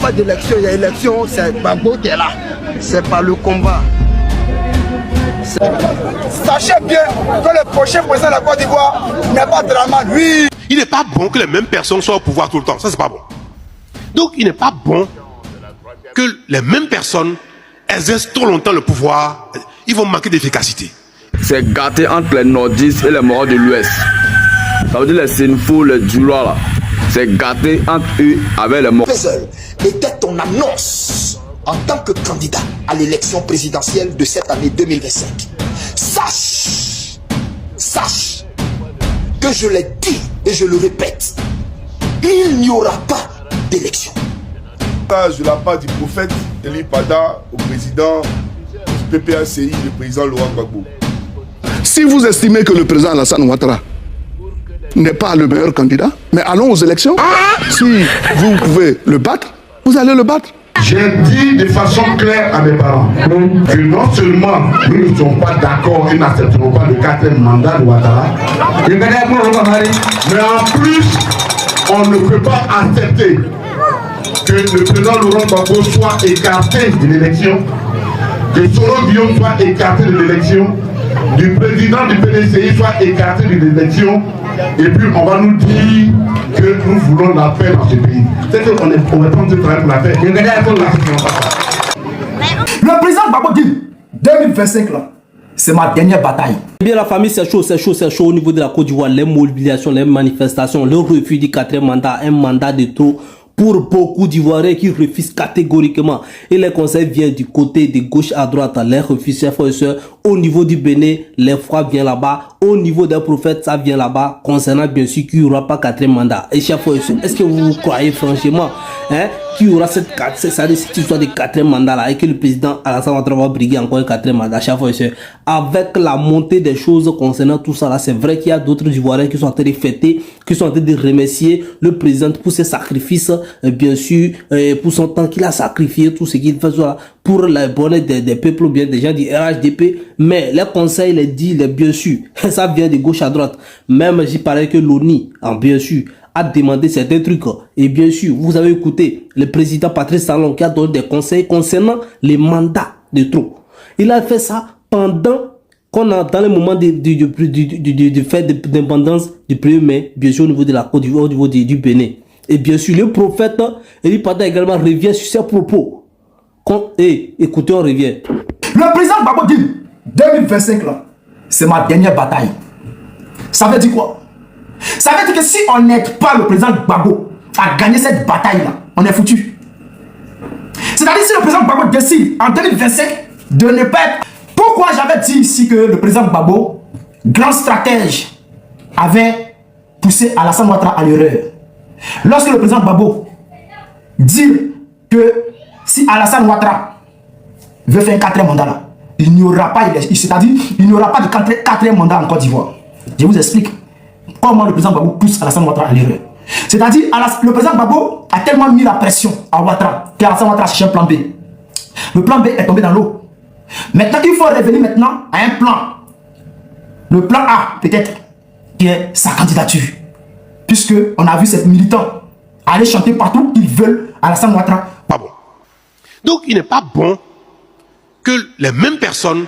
pas d'élection, il y a élection, c'est Gbagbo qui est là. C'est pas le combat. Sachez bien que le prochain président de la Côte d'Ivoire n'est pas Dramane. Oui. Il n'est pas bon que les mêmes personnes soient au pouvoir tout le temps. Ça, c'est pas bon. Donc, il n'est pas bon que les mêmes personnes exercent trop longtemps le pouvoir. Ils vont manquer d'efficacité. C'est gâté entre les nordistes et les morts de l'Ouest. Ça veut dire les Sénifou, les Djula là. C'est gâté entre eux avec les morts. Était ton annonce en tant que candidat à l'élection présidentielle de cette année 2025. Sache que je l'ai dit et je le répète, il n'y aura pas d'élection. De la part du prophète Eli Pada au président du PPACI, le président Laurent Gbagbo. Si vous estimez que le président Alassane Ouattara n'est pas le meilleur candidat, mais allons aux élections. Si vous pouvez le battre, vous allez le battre. J'ai dit de façon claire à mes parents que non seulement nous ne sommes pas d'accord et n'accepterons pas le 4e mandat de Ouattara, mais en plus, on ne peut pas accepter que le président Laurent Gbagbo soit écarté de l'élection, que Soro Guillaume soit écarté de l'élection, du président du PDCI soit écarté de l'élection, et puis on va nous dire que nous voulons la paix dans ce pays. C'est qu'on est prendre ce travail pour la paix. Le président Gbagbo dit 2025 là, c'est ma dernière bataille. Eh bien, la famille, c'est chaud au niveau de la Côte d'Ivoire. Les mobilisations, les manifestations, le refus du 4e mandat, un mandat de trop pour beaucoup d'Ivoiriens qui refusent catégoriquement. Et les conseils viennent du côté de gauche à droite. Les refus, chers frères et sœurs. Au niveau du Bénin, les froids viennent là-bas. Au niveau des prophètes, ça vient là-bas. Concernant bien sûr qu'il n'y aura pas 4e mandat. Et chers frères et sœurs, est-ce que vous croyez franchement qu'il y aura cette histoire de 4e mandat là et que le président Alassane Ouattara va briguer encore le 4e mandat, chers frères et sœurs? Avec la montée des choses concernant tout ça là, c'est vrai qu'il y a d'autres Ivoiriens qui sont en train de fêter, qui sont en train de remercier le président pour ses sacrifices, bien sûr, pour son temps qu'il a sacrifié, tout ce qu'il fait pour le bonheur des peuples, bien des gens du RHDP. Mais les conseils, les dit, bien sûr, ça vient de gauche à droite. Même j'y parlais que l'ONU, bien sûr, a demandé certains trucs. Et bien sûr, vous avez écouté le président Patrice Talon qui a donné des conseils concernant les mandats de trop. Il a fait ça pendant qu'on a dans le moment du fait d'indépendance du 1er mai, bien sûr au niveau de la Côte d'Ivoire, au niveau du Bénin. Et bien sûr, le prophète Eli Pada également revient sur ses propos. Écoutez, on revient. Le président Gbagbo dit 2025 là, c'est ma dernière bataille. Ça veut dire quoi? Ça veut dire que si on n'aide pas le président Gbagbo à gagner cette bataille là, on est foutu. C'est-à-dire si le président Gbagbo décide en 2025 de ne pas être... Pourquoi j'avais dit ici que le président Gbagbo, grand stratège, avait poussé Alassane Ouattara à l'erreur? Lorsque le président Gbagbo dit que si Alassane Ouattara veut faire un 4e mandat là, il n'y aura pas, c'est-à-dire il n'y aura pas de 4e mandat en Côte d'Ivoire. Je vous explique comment le président Gbagbo pousse Alassane Ouattara à l'erreur. C'est-à-dire le président Gbagbo a tellement mis la pression à Ouattara qu'Alassane Ouattara cherche un plan B. Le plan B est tombé dans l'eau. Maintenant, il faut revenir maintenant à un plan. Le plan A, peut-être, qui est sa candidature. Puisque on a vu ces militants aller chanter partout qu'ils veulent Alassane Ouattara. Pas bon. Donc, il n'est pas bon que les mêmes personnes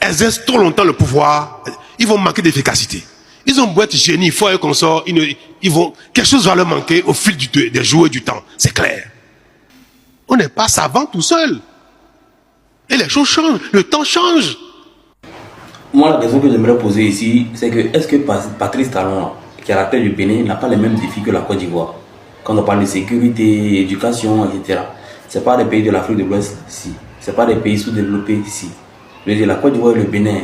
exercent trop longtemps le pouvoir. Ils vont manquer d'efficacité. Ils ont beau être génies, forts et consorts, quelque chose va leur manquer au fil des jours et du temps. C'est clair. On n'est pas savant tout seul. Et les choses changent, le temps change. Moi, la question que j'aimerais poser ici, c'est que est-ce que Patrice Talon, qui est à la tête du Bénin, n'a pas les mêmes défis que la Côte d'Ivoire? Quand on parle de sécurité, éducation, etc. Ce n'est pas des pays de l'Afrique de l'Ouest, si. Ce n'est pas des pays sous-développés, si. Je veux dire, la Côte d'Ivoire et le Bénin,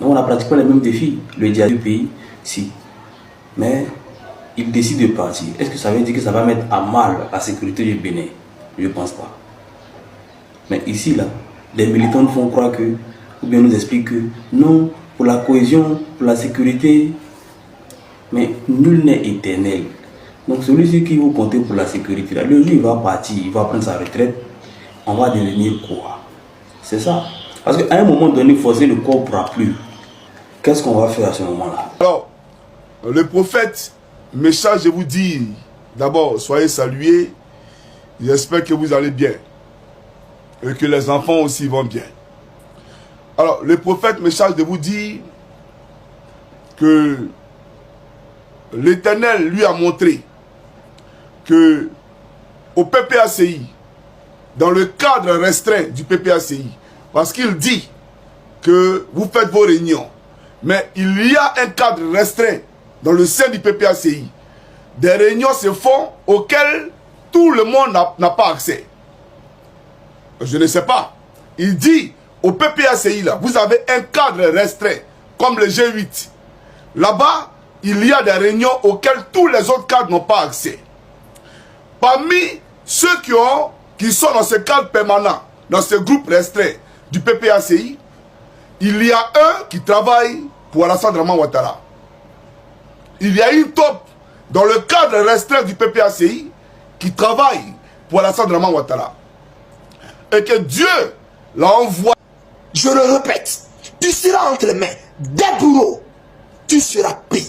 donc on a pratiquement les mêmes défis. Le diable du pays, si. Mais il décide de partir. Est-ce que ça veut dire que ça va mettre à mal la sécurité du Bénin? Je ne pense pas. Mais ici, là, les militants nous font croire que, ou bien nous expliquent que non, pour la cohésion, pour la sécurité, mais nul n'est éternel. Donc celui-ci qui vous comptez pour la sécurité, là, le jour il va partir, il va prendre sa retraite, on va devenir quoi? C'est ça. Parce qu'à un moment donné, forcer le corps ne pourra plus. Qu'est-ce qu'on va faire à ce moment-là? Alors, le prophète, message, je vous dis, d'abord, soyez salués. J'espère que vous allez bien. Et que les enfants aussi vont bien. Alors, le prophète me charge de vous dire que l'Éternel lui a montré que au PPACI, dans le cadre restreint du PPACI, parce qu'il dit que vous faites vos réunions, mais il y a un cadre restreint dans le sein du PPACI. Des réunions se font auxquelles tout le monde n'a pas accès. Je ne sais pas. Il dit au PPACI, là, vous avez un cadre restreint, comme le G8. Là-bas, il y a des réunions auxquelles tous les autres cadres n'ont pas accès. Parmi ceux qui sont dans ce cadre permanent, dans ce groupe restreint du PPACI, il y a un qui travaille pour Alassane Draman Ouattara. Il y a une top dans le cadre restreint du PPACI qui travaille pour Alassane Draman Ouattara. Et que Dieu l'a envoyé. Je le répète, tu seras entre les mains des bourreaux. Tu seras pris.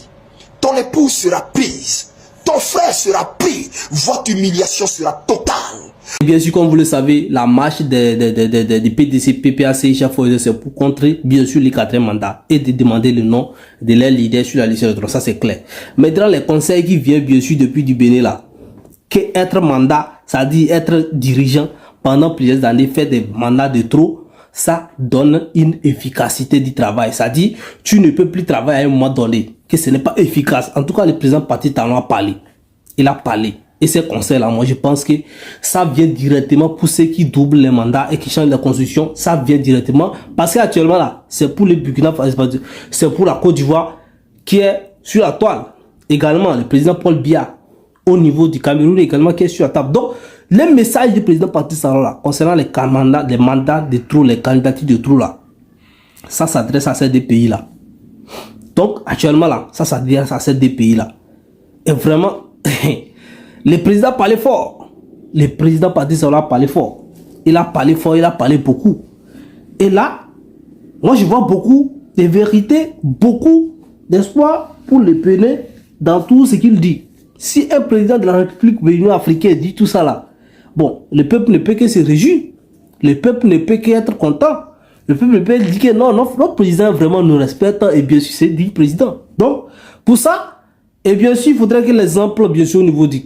Ton épouse sera prise. Ton frère sera pris. Votre humiliation sera totale. Bien sûr, comme vous le savez, la marche des PDC, PPACI, chaque fois, c'est pour contrer, bien sûr, les 4e mandats et de demander le nom de leurs leaders sur la liste électorale. Ça, c'est clair. Maintenant, les conseils qui viennent, bien sûr, depuis du Bénin, là, qu'être mandat, ça dit être dirigeant pendant plusieurs années, faire des mandats de trop, ça donne une efficacité du travail. Ça dit, tu ne peux plus travailler à un moment donné, que ce n'est pas efficace. En tout cas, le président Patrice Talon a parlé. Il a parlé. Et ces conseils-là, moi, je pense que ça vient directement pour ceux qui doublent les mandats et qui changent la constitution. Ça vient directement. Parce qu'actuellement, là, c'est pour les Burkina Faso, c'est pour la Côte d'Ivoire qui est sur la toile. Également, le président Paul Biya, au niveau du Cameroun, également, qui est sur la table. Donc, le message du président Patrice Talon, là, concernant les mandats de trou, les candidatures de trou, là, ça s'adresse à ces deux pays-là. Donc, actuellement, là, ça s'adresse à ces deux pays-là. Et vraiment, le président parlait fort. Le président Patrice Talon a parlé fort. Il a parlé fort, il a parlé beaucoup. Et là, moi je vois beaucoup de vérité, beaucoup d'espoir pour le Bénin dans tout ce qu'il dit. Si un président de la République africaine dit tout ça là, bon, le peuple ne peut que se réjouir. Le peuple ne peut qu'être content. Le peuple ne peut dire que non, notre président vraiment nous respecte et bien sûr c'est dit président. Donc, pour ça, et bien sûr, il faudrait que l'exemple, bien sûr, au niveau du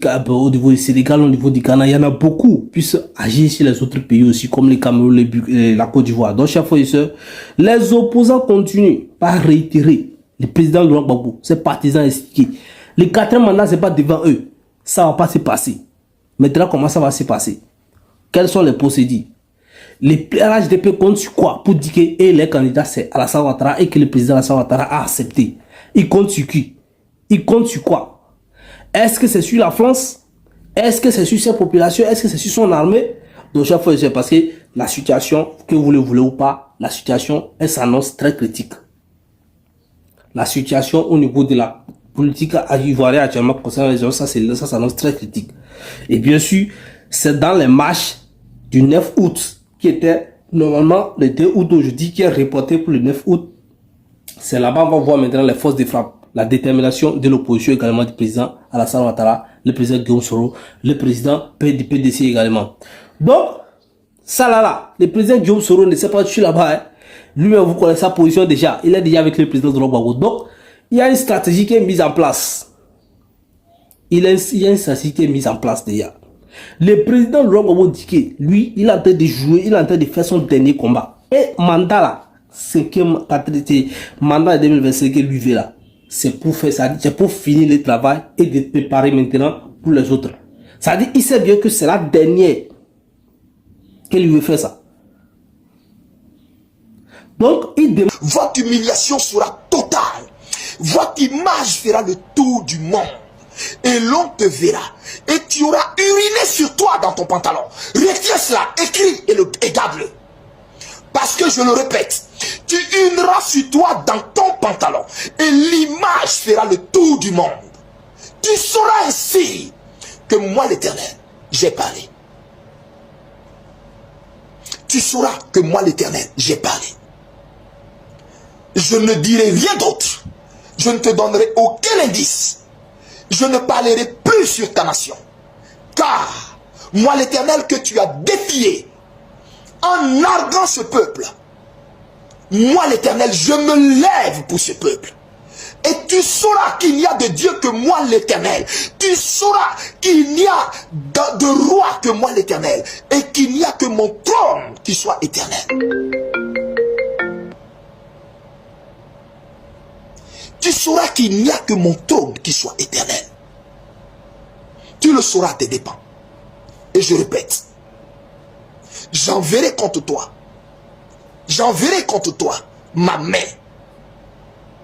Sénégal, au niveau du Ghana, il y en a beaucoup, puissent agir sur les autres pays aussi, comme les Cameroun, la Côte d'Ivoire. Donc, chers frères et sœurs, les opposants continuent par réitérer le président Laurent Gbagbo, ses partisans expliqués. Les 4e mandats, c'est pas devant eux. Ça va pas se passer. Maintenant, comment ça va se passer? Quels sont les procédures? Les RHDP comptent sur quoi? Pour dire que les candidats, c'est Alassane Ouattara et que le président Alassane Ouattara a accepté. Ils comptent sur qui? Il compte sur quoi? Est-ce que c'est sur la France? Est-ce que c'est sur ses populations? Est-ce que c'est sur son armée? Donc, chaque fois, c'est parce que la situation, que vous le voulez ou pas, la situation, elle s'annonce très critique. La situation au niveau de la politique ivoirienne actuellement concernant les gens, ça s'annonce très critique. Et bien sûr, c'est dans les marches du 9 août, qui était normalement le 2 août aujourd'hui, qui est reporté pour le 9 août. C'est là-bas, on va voir maintenant les forces de frappe. La détermination de l'opposition également du président Alassane Ouattara, le président Guillaume Soro, le président du PDC également. Donc, ça là, le président Guillaume Soro ne s'est pas tué là-bas. Hein. Lui-même, vous connaissez sa position déjà. Il est déjà avec le président de Gbagbo. Donc, il y a une stratégie qui est mise en place. Il y a une stratégie qui est mise en place déjà. Le président de Gbagbo dit que lui, il est en train de jouer, il est en train de faire son dernier combat. Et mandat là, mandat 2025 que lui veut là. C'est pour faire ça, c'est pour finir le travail et de préparer maintenant pour les autres. Ça dit, il sait bien que c'est la dernière qu'il veut faire ça. Donc, il demande. Votre humiliation sera totale. Votre image fera le tour du monde. Et l'on te verra. Et tu auras uriné sur toi dans ton pantalon. Retiens cela, écris et garde-le. Parce que je le répète, tu urineras sur toi dans ton pantalon et l'image fera le tour du monde. Tu sauras ainsi que moi l'Éternel, j'ai parlé. Tu sauras que moi l'Éternel, j'ai parlé. Je ne dirai rien d'autre. Je ne te donnerai aucun indice. Je ne parlerai plus sur ta nation. Car Moi l'Éternel que tu as défié en narguant ce peuple. Moi l'Éternel, je me lève pour ce peuple. Et tu sauras qu'il n'y a de Dieu que moi l'Éternel. Tu sauras qu'il n'y a de roi que moi l'Éternel. Et qu'il n'y a que mon trône qui soit éternel. Tu sauras qu'il n'y a que mon trône qui soit éternel. Tu le sauras à tes dépens. Et je répète, j'enverrai contre toi. J'enverrai contre toi ma main.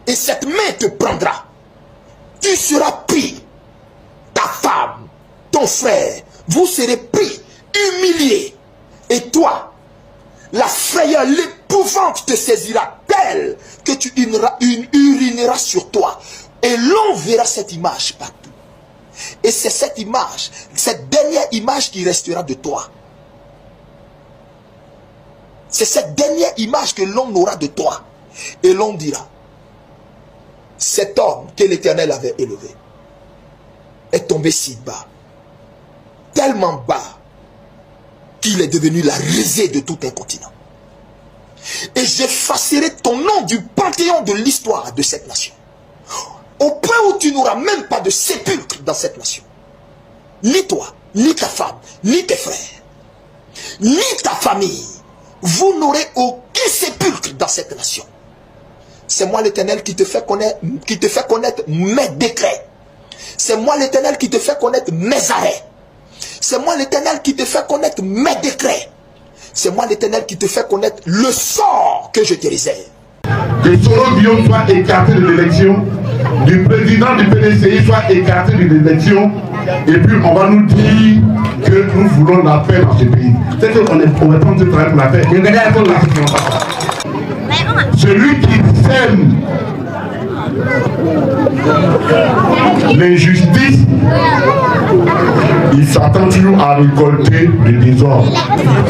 Et cette main te prendra. Tu seras pris. Ta femme, ton frère, vous serez pris, humiliés. Et toi, la frayeur, l'épouvante te saisira telle que tu urineras sur toi. Et l'on verra cette image partout. Et c'est cette image, cette dernière image qui restera de toi. C'est cette dernière image que l'on aura de toi. Et l'on dira, cet homme que l'Éternel avait élevé est tombé si bas, tellement bas, qu'il est devenu la risée de tout un continent. Et j'effacerai ton nom du panthéon de l'histoire de cette nation. Au point où tu n'auras même pas de sépulcre dans cette nation. Ni toi, ni ta femme, ni tes frères, ni ta famille. Vous n'aurez aucun sépulcre dans cette nation. C'est moi l'Éternel qui te fait connaître mes décrets. C'est moi l'Éternel qui te fait connaître mes arrêts. C'est moi l'Éternel qui te fait connaître mes décrets. C'est moi l'Éternel qui te fait connaître le sort que je te réserve. Que Soro Guillaume soit écarté de l'élection, du président du PDCI soit écarté de l'élection, et puis on va nous dire que nous voulons la paix dans ce pays. C'est qu'on va prendre ce travail pour la paix. Celui qui sème l'injustice, il s'attend toujours à récolter le désordre.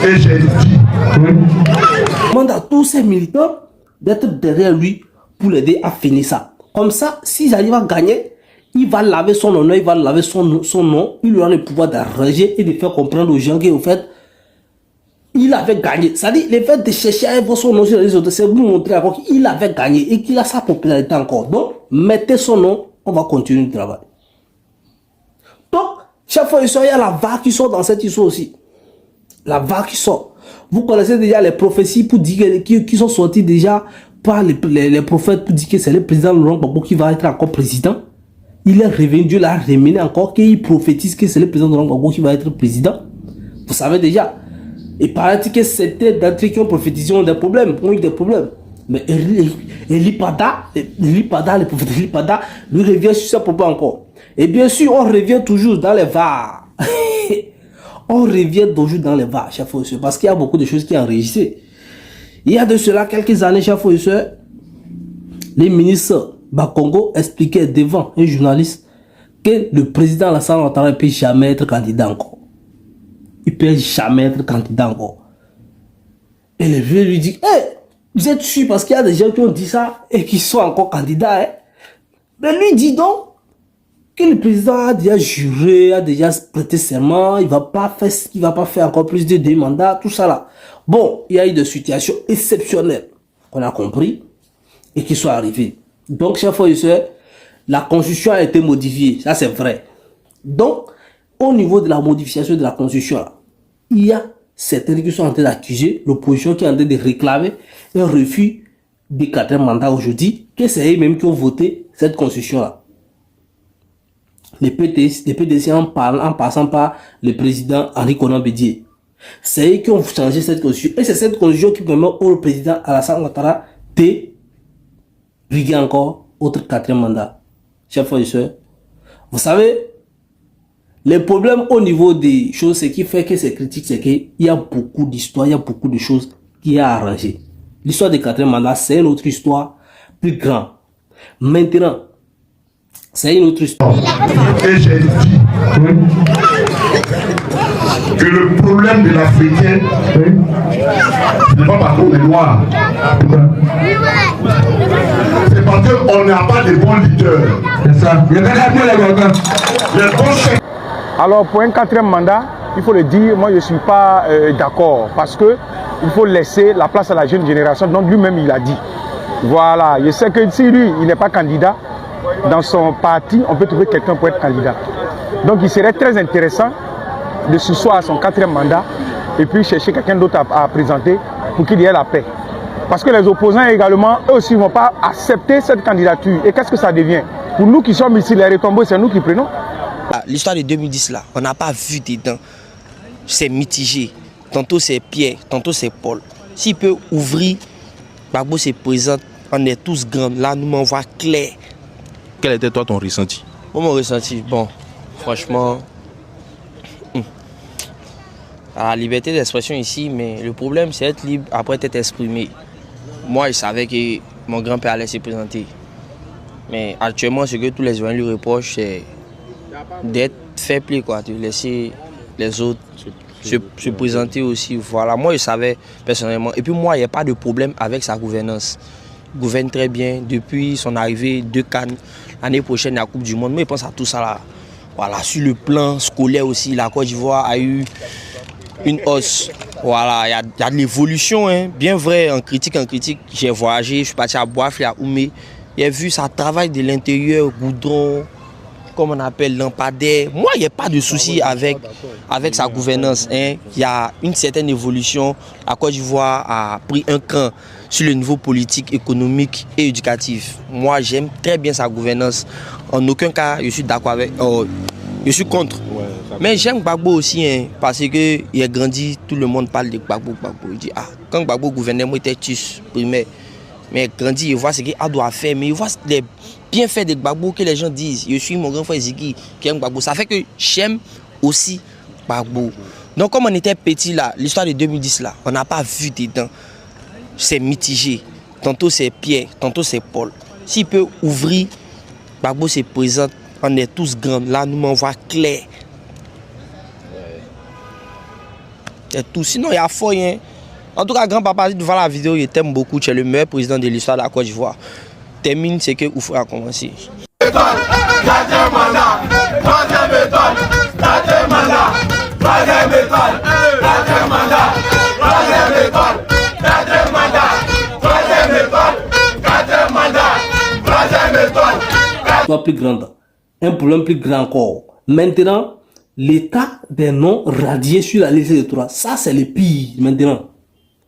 Et j'ai dit, Je demande à tous ces militants d'être derrière lui pour l'aider à finir ça. Comme ça, s'ils arrivent à gagner, il va laver son honneur, il va laver son nom, il aura le pouvoir d'arranger et de faire comprendre aux gens qu'au fait, il avait gagné. C'est-à-dire, le fait de chercher à voir son nom sur les autres, c'est vous montrer encore qu'il avait gagné et qu'il a sa popularité encore. Donc, mettez son nom, on va continuer le travail. Donc, chaque fois, il y a la vague qui sort dans cette histoire aussi. La vague qui sort. Vous connaissez déjà les prophéties pour dire qui sont sorties déjà par les prophètes pour dire que c'est le président Laurent Gbagbo qui va être encore président. Il est revenu, Dieu l'a ramené encore, qu'il prophétise que c'est le président Laurent Gbagbo qui va être président. Vous savez déjà. Et paraît-il que c'était d'entrée qui ont prophétisé des problèmes, ont eu des problèmes. Mais Eli Pada, le prophète Eli Pada, lui revient sur ce problème encore. Et bien sûr, on revient toujours dans les VAR. On revient toujours dans les VAR, chers frères et sœurs, parce qu'il y a beaucoup de choses qui sont enregistrées. Il y a de cela quelques années, chers frères et sœurs, les ministres Bakongo expliquaient devant un journaliste que le président Alassane Ouattara ne peut jamais être candidat encore. Il ne peut jamais être candidat encore. Et le vieux lui dit, hey, vous êtes sûr parce qu'il y a des gens qui ont dit ça et qui sont encore candidats. Hein? Mais lui dit donc que le président a déjà juré, a déjà prêté serment, il ne va pas faire encore plus de 2 mandats, tout ça là. Bon, il y a eu des situations exceptionnelles qu'on a compris et qui sont arrivées. Donc, chers frères et sœurs, la constitution a été modifiée, ça c'est vrai. Donc, au niveau de la modification de la constitution, là, il y a certains qui sont en train d'accuser l'opposition qui est en train de réclamer un refus des 4e mandats aujourd'hui, que c'est eux-mêmes qui ont voté cette constitution-là. Les PDC en passant par le président Henri Konan Bédié. C'est eux qui ont changé cette constitution. Et c'est cette constitution qui permet au président Alassane Ouattara de briguer encore autre 4e mandat. Chers frères et sœurs, vous savez, le problème au niveau des choses, ce qui fait que c'est critique, c'est qu'il y a beaucoup d'histoires, il y a beaucoup de choses qui a arrangé. L'histoire des 4e mandats, c'est une autre histoire plus grande. Maintenant, c'est une autre histoire. Et j'ai dit que le problème de l'Africain, ce n'est pas parce qu'on est noir. C'est parce qu'on n'a pas de bons leaders. C'est ça. Les bons chefs. Alors pour un 4e mandat, il faut le dire, moi je ne suis pas d'accord parce que il faut laisser la place à la jeune génération. Donc lui-même il a dit. Voilà, je sais que si lui il n'est pas candidat, dans son parti on peut trouver quelqu'un pour être candidat. Donc il serait très intéressant de se soir à son 4e mandat et puis chercher quelqu'un d'autre à présenter pour qu'il y ait la paix. Parce que les opposants également, eux aussi ne vont pas accepter cette candidature. Et qu'est-ce que ça devient? Pour nous qui sommes ici, les retombées, c'est nous qui prenons. L'histoire de 2010 là, on n'a pas vu dedans. C'est mitigé. Tantôt c'est Pierre, tantôt c'est Paul. S'il peut ouvrir, Gbagbo se présente, on est tous grands. Là, nous m'en voit clair. Quel était toi ton ressenti? Mon ressenti, bon, franchement, la liberté d'expression ici, mais le problème c'est être libre après être exprimé. Moi, je savais que mon grand-père allait se présenter. Mais actuellement, ce que tous les gens lui reprochent, c'est d'être fair play, quoi, de laisser les autres se présenter aussi. Voilà, moi, je savais personnellement. Et puis moi, il n'y a pas de problème avec sa gouvernance. Il gouverne très bien depuis son arrivée de Cannes. L'année prochaine, la Coupe du Monde. Mais je pense à tout ça là. Voilà, sur le plan scolaire aussi, la Côte d'Ivoire a eu une hausse. Voilà, il y a de l'évolution, hein. Bien vrai, en critique, j'ai voyagé, je suis parti à Boafli, à Oumé. J'ai vu ça travaille de l'intérieur, goudron, comme on appelle, lampadaire. Moi, il n'y a pas de souci avec sa gouvernance. Hein. Il y a une certaine évolution. La Côte d'Ivoire a pris un cran sur le niveau politique, économique et éducatif. Moi, j'aime très bien sa gouvernance. En aucun cas, je suis d'accord avec... je suis contre. Mais j'aime Gbagbo aussi, hein, parce qu'il a grandi, tout le monde parle de Gbagbo. Il dit, quand Gbagbo gouvernait, moi, j'étais tuche, primaire. Mais grandi, il voit ce qu'il doit faire, mais il voit les bienfaits de Gbagbo que les gens disent. Je suis mon grand frère Ziggy qui aime Gbagbo. Ça fait que j'aime aussi Gbagbo. Donc, comme on était petit là, l'histoire de 2010 là, on n'a pas vu dedans. C'est mitigé. Tantôt c'est Pierre, tantôt c'est Paul. S'il peut ouvrir, Gbagbo se présente, on est tous grands. Là, nous m'en voit clair. C'est tout. Sinon, il y a folie. Hein. En tout cas, grand-papa, si tu vois la vidéo, il t'aime beaucoup. Tu es le meilleur président de l'histoire de la Côte d'Ivoire. Termine, c'est que Oufou a commencé. Plus grande, un problème plus grand encore. Maintenant, l'état des noms radiés sur la liste de 3, ça c'est le pire maintenant.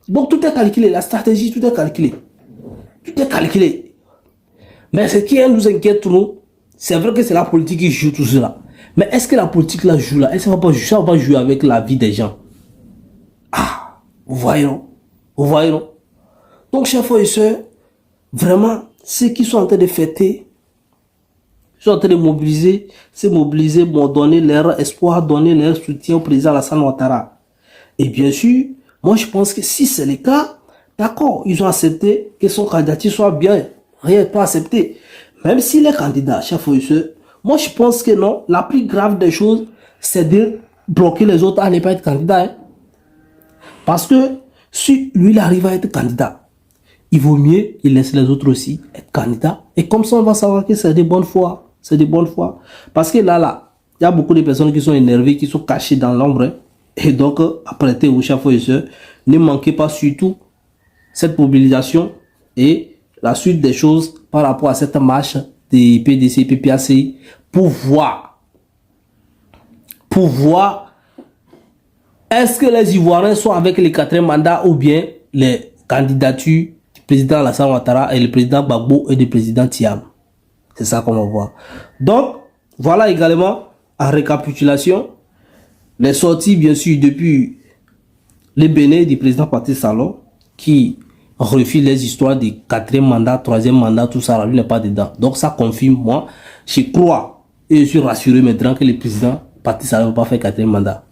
Donc tout est calculé, la stratégie, tout est calculé. Tout est calculé. Mais ce qui nous inquiète, nous, c'est vrai que c'est la politique qui joue tout cela. Mais est-ce que la politique là joue là? Est-ce que ça va pas jouer avec la vie des gens? Voyons. Donc, chers frères et sœurs, vraiment, ceux qui sont en train de fêter, sont en train de mobiliser, donner leur espoir, donner leur soutien au président Alassane Ouattara. Et bien sûr, moi je pense que si c'est le cas, d'accord, ils ont accepté que son candidature soit bien. Rien n'est pas accepté. Même s'il est candidat, chef officier, moi je pense que non, la plus grave des choses, c'est de bloquer les autres à ne pas être candidat. Hein. Parce que si lui il arrive à être candidat, il vaut mieux qu'il laisse les autres aussi être candidats. Et comme ça, on va savoir que c'est de bonne foi. C'est de bonne foi. Parce que là, il y a beaucoup de personnes qui sont énervées, qui sont cachées dans l'ombre. Et donc, apprêtez vos chefs et sœurs, ne manquez pas surtout cette mobilisation et la suite des choses par rapport à cette marche des PDC, PPACI pour voir est-ce que les Ivoiriens sont avec les 4e mandats ou bien les candidatures du président Alassane Ouattara et le président Gbagbo et du président Thiam. C'est ça qu'on va voir. Donc, voilà également, en récapitulation, les sorties, bien sûr, depuis le Bénin du président Patrice Talon, qui refuse les histoires des 4e mandat, 3e mandat, tout ça, lui n'est pas dedans. Donc, ça confirme, moi, je crois, et je suis rassuré maintenant que le président Patrice Talon ne va pas faire 4e mandat.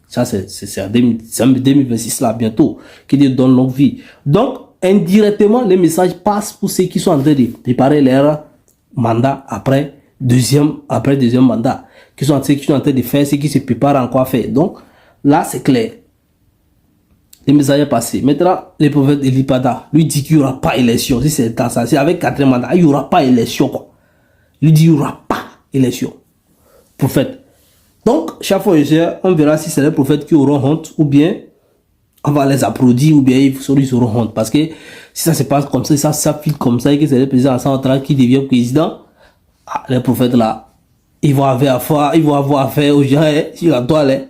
Ça, c'est en 2026, là, bientôt, qui lui donne longue vie. Donc, indirectement, les messages passent pour ceux qui sont en train de préparer leur mandat après deuxième mandat, qui sont en train de faire ce qui se prépare encore à faire. Donc là c'est clair, les messages passés. Maintenant le prophète Elipada lui dit qu'il n'y aura pas élection. Si c'est ça, c'est avec 4 mandats, il n'y aura pas élection quoi. Il dit il n'y aura pas élection. Prophète Donc, chaque fois, on verra si c'est les prophètes qui auront honte ou bien on va les applaudir ou bien ils auront honte. Parce que si ça se passe comme ça file comme ça et que c'est le président central qui devient président, les prophètes là, ils vont avoir affaire aux gens sur la toile.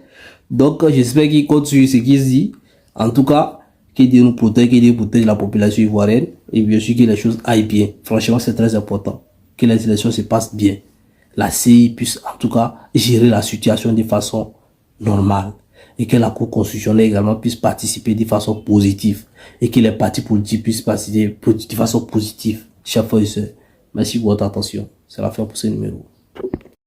Donc, j'espère qu'ils comptent sur ce qu'ils disent. En tout cas, que Dieu nous protège, que Dieu protège la population ivoirienne et bien sûr que les choses aillent bien. Franchement, c'est très important que les élections se passent bien. La CI puisse en tout cas gérer la situation de façon normale et que la Cour constitutionnelle également puisse participer de façon positive et que les partis politiques puissent participer de façon positive. Chers frères et sœurs, merci pour votre attention. C'est la fin pour ce numéro.